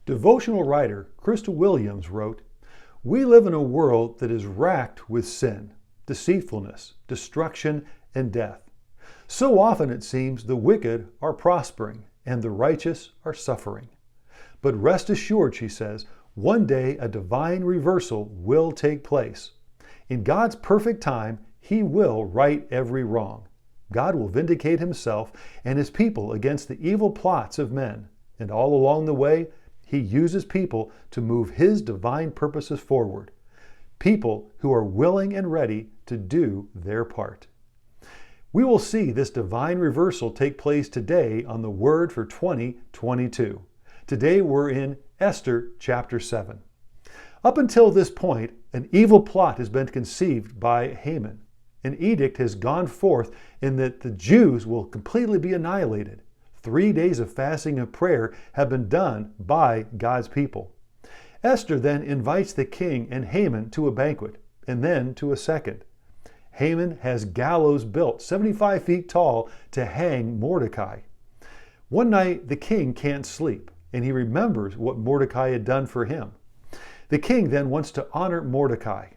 Devotional writer Crystal Williams wrote, "We live in a world that is racked with sin, deceitfulness, destruction, and death. So often it seems the wicked are prospering and the righteous are suffering. But rest assured," she says, "one day a divine reversal will take place. In God's perfect time, He will right every wrong. God will vindicate Himself and His people against the evil plots of men, and all along the way, He uses people to move His divine purposes forward, people who are willing and ready to do their part." We will see this divine reversal take place today on the Word for 2022. Today we're in Esther chapter 7. Up until this point, an evil plot has been conceived by Haman. An edict has gone forth in that the Jews will completely be annihilated. 3 days of fasting and prayer have been done by God's people. Esther then invites the king and Haman to a banquet, and then to a second. Haman has gallows built 75 feet tall to hang Mordecai. One night the king can't sleep, and he remembers what Mordecai had done for him. The king then wants to honor Mordecai.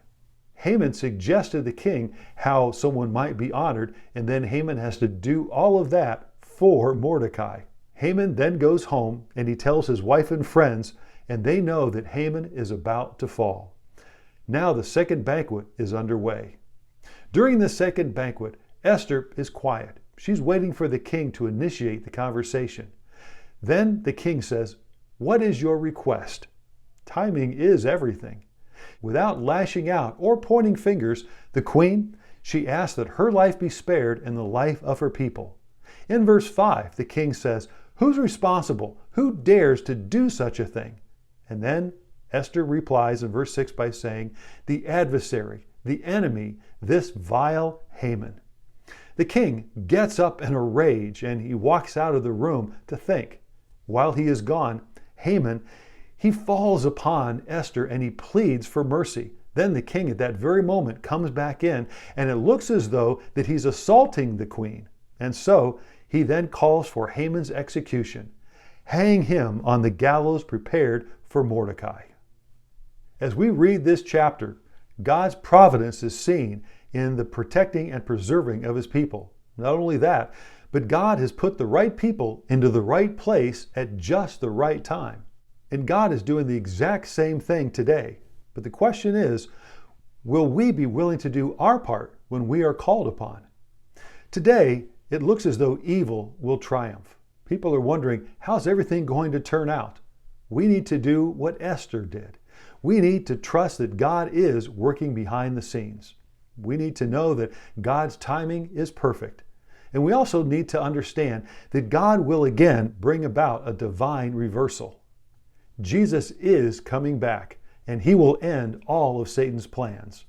Haman suggested to the king how someone might be honored, and then Haman has to do all of that for Mordecai. Haman then goes home and he tells his wife and friends, and they know that Haman is about to fall. Now the second banquet is underway. During the second banquet, Esther is quiet. She's waiting for the king to initiate the conversation. Then the king says, "What is your request?" Timing is everything. Without lashing out or pointing fingers, the queen, she asks that her life be spared and the life of her people. In verse 5, the king says, "Who's responsible? Who dares to do such a thing?" And then Esther replies in verse 6 by saying, "The adversary, the enemy, this vile Haman." The king gets up in a rage and he walks out of the room to think. While he is gone, Haman, he falls upon Esther and he pleads for mercy. Then the king at that very moment comes back in, and it looks as though that he's assaulting the queen. And so he then calls for Haman's execution. Hang him on the gallows prepared for Mordecai. As we read this chapter, God's providence is seen in the protecting and preserving of His people. Not only that, but God has put the right people into the right place at just the right time. And God is doing the exact same thing today. But the question is, will we be willing to do our part when we are called upon? Today, it looks as though evil will triumph. People are wondering, how's everything going to turn out? We need to do what Esther did. We need to trust that God is working behind the scenes. We need to know that God's timing is perfect. And we also need to understand that God will again bring about a divine reversal. Jesus is coming back, and He will end all of Satan's plans.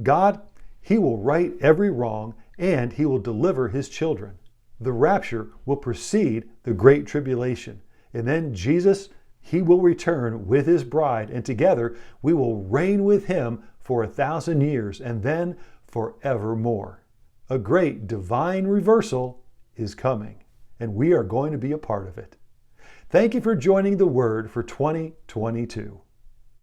God, He will right every wrong, and He will deliver His children. The rapture will precede the great tribulation. And then Jesus, He will return with His bride, and together we will reign with Him for 1,000 years, and then forevermore. A great divine reversal is coming, and we are going to be a part of it. Thank you for joining the Word for 2022.